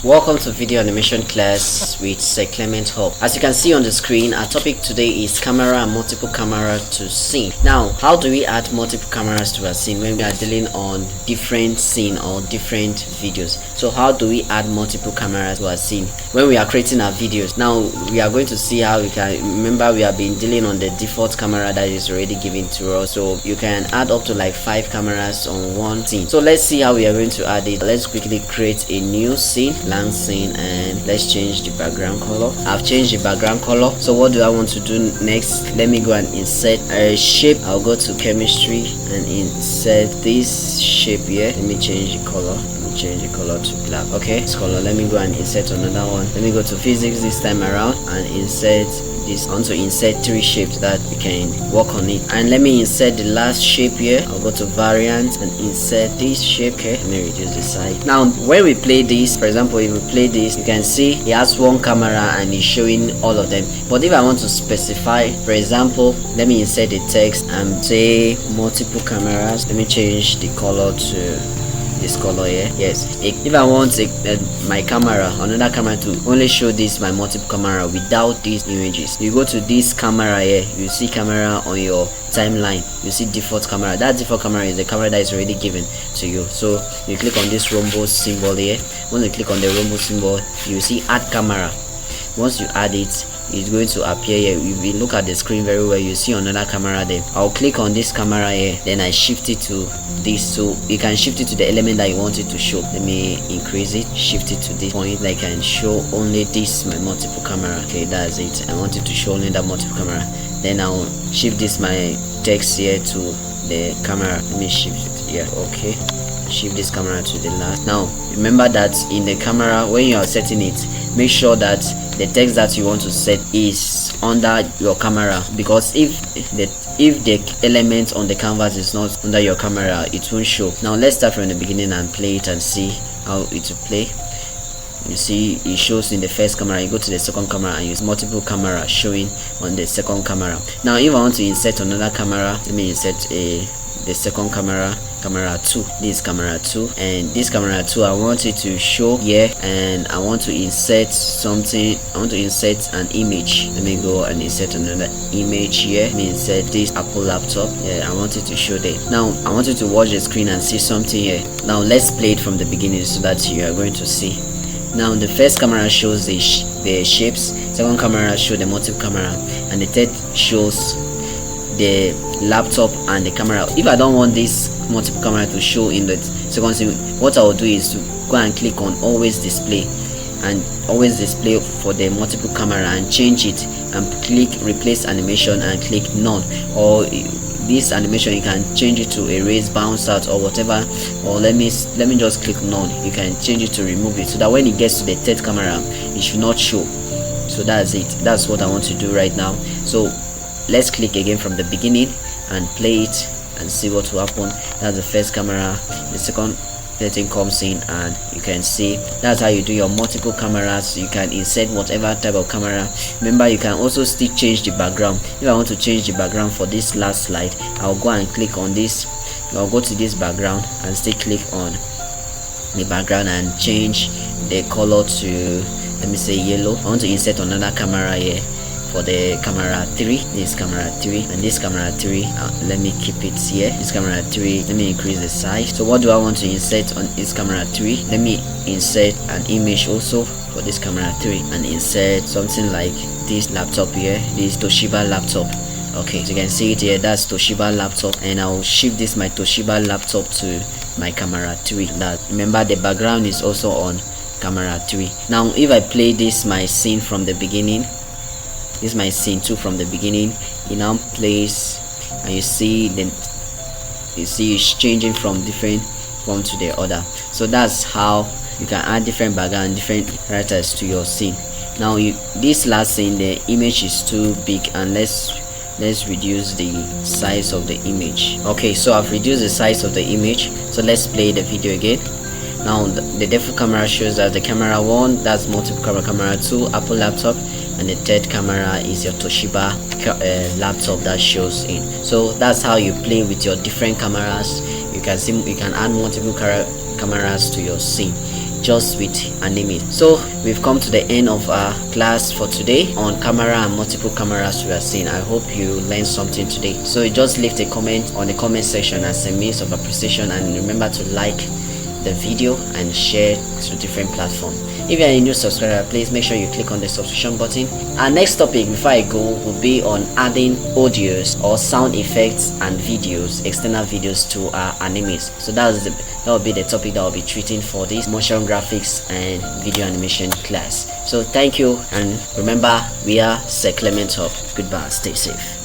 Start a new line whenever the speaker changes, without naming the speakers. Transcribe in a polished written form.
Welcome to video animation class with Sir Clement Hub. As you can see on the screen, our topic today is camera and multiple camera to scene. Now, how do we add multiple cameras to a scene when we are dealing on different scene or different videos? So how do we add multiple cameras to a scene when we are creating our videos? Now we are going to see how we can. Remember, we have been dealing on the default camera that is already given to us, so you can add up to like 5 cameras on one scene. So let's see how we are going to add it. Let's quickly create a new scene, blank scene, and let's change the background color. I've changed the background color. So what do I want to do next? Let me go and insert a shape. I'll go to chemistry and insert this shape here. Let me change the color. Change the color to black. Okay, this color. Let me go and insert another one. Let me go to physics this time around and insert this. I want to insert 3 shapes that we can work on it. And let me insert the last shape here. I'll go to variant and insert this shape. Okay, let me reduce the size. Now when we play this, for example, if we play this, you can see it has one camera and it's showing all of them. But if I want to specify, for example, let me insert the text and say multiple cameras. Let me change the color to this color here. Yes, if I want my camera, another camera to only show this my multiple camera without these images, you go to this camera here, you see camera on your timeline, you see default camera. That default camera is the camera that is already given to you. So you click on this rhombus symbol here. When you click on the rhombus symbol, you see add camera. Once you add it, it's going to appear here. If you look at the screen very well, you see another camera there. I'll click on this camera here, then I shift it to this, so you can shift it to the element that you want it to show. Let me increase it, shift it to this point, like I can show only this my multiple camera. Okay, that's it. I want it to show only that multiple camera. Then I'll shift this my text here to the camera. Let me shift it here. Okay, shift this camera to the last. Now remember that in the camera, when you are setting it, make sure that the text that you want to set is under your camera, because if the element on the canvas is not under your camera, it won't show. Now let's start from the beginning and play it and see how it will play. You see it shows in the first camera. You go to the second camera and use multiple camera showing on the second camera. Now if I want to insert another camera, let me insert the second camera 2. This is camera 2, and this camera 2 I want it to show here, and I want to insert something. I want to insert an image. Let me go and insert another image here. Let me insert this Apple laptop. Yeah, I want it to show there. Now I want you to watch the screen and see something here. Now let's play it from the beginning so that you are going to see. Now the first camera shows the shapes, second camera shows the multiple camera, and the third shows the laptop and the camera. If I don't want this multiple camera to show in the second scene, what I will do is to go and click on always display, and always display for the multiple camera, and change it and click replace animation and click none. Or this animation you can change it to erase, bounce out, or whatever. Or let me just click none. You can change it to remove it, so that when it gets to the third camera it should not show. So that's it. That's what I want to do right now. So let's click again from the beginning and play it and see what will happen. That's the first camera. The second thing comes in, and you can see that's how you do your multiple cameras. You can insert whatever type of camera. Remember, you can also still change the background. If I want to change the background for this last slide, I'll go and click on this. I'll go to this background and still click on the background and change the color to, let me say, yellow. I want to insert another camera here for the camera 3. This camera 3 and this camera 3. Let me keep it here. This camera 3, let me increase the size. So what do I want to insert on this camera 3? Let me insert an image also for this camera 3, and insert something like this laptop here, this Toshiba laptop. Okay, so you can see it here. That's Toshiba laptop, and I'll shift this my Toshiba laptop to my camera 3. That, remember, the background is also on camera 3. Now if I play this my scene from the beginning, this is my scene 2 from the beginning, it now plays, and you see it's changing from different one to the other. So that's how you can add different background, different characters to your scene. Now this last scene, the image is too big, and let's reduce the size of the image. Okay, so I've reduced the size of the image. So let's play the video again. Now the default camera shows that the camera 1, that's multiple camera 2, Apple laptop, and the third camera is your Toshiba laptop that shows in. So that's how you play with your different cameras. You can add multiple cameras to your scene. just with Animate. So we've come to the end of our class for today on camera and multiple cameras we are seeing. I hope you learned something today. So just leave a comment on the comment section as a means of appreciation, and remember to like the video and share to different platforms. If you are a new subscriber, please make sure you click on the subscription button. Our next topic before I go will be on adding audios or sound effects and videos, external videos to our animes. So that will be the topic that I'll be treating for this motion graphics and video animation class. So thank you, and remember, we are Sir Clement Hub. Goodbye, stay safe.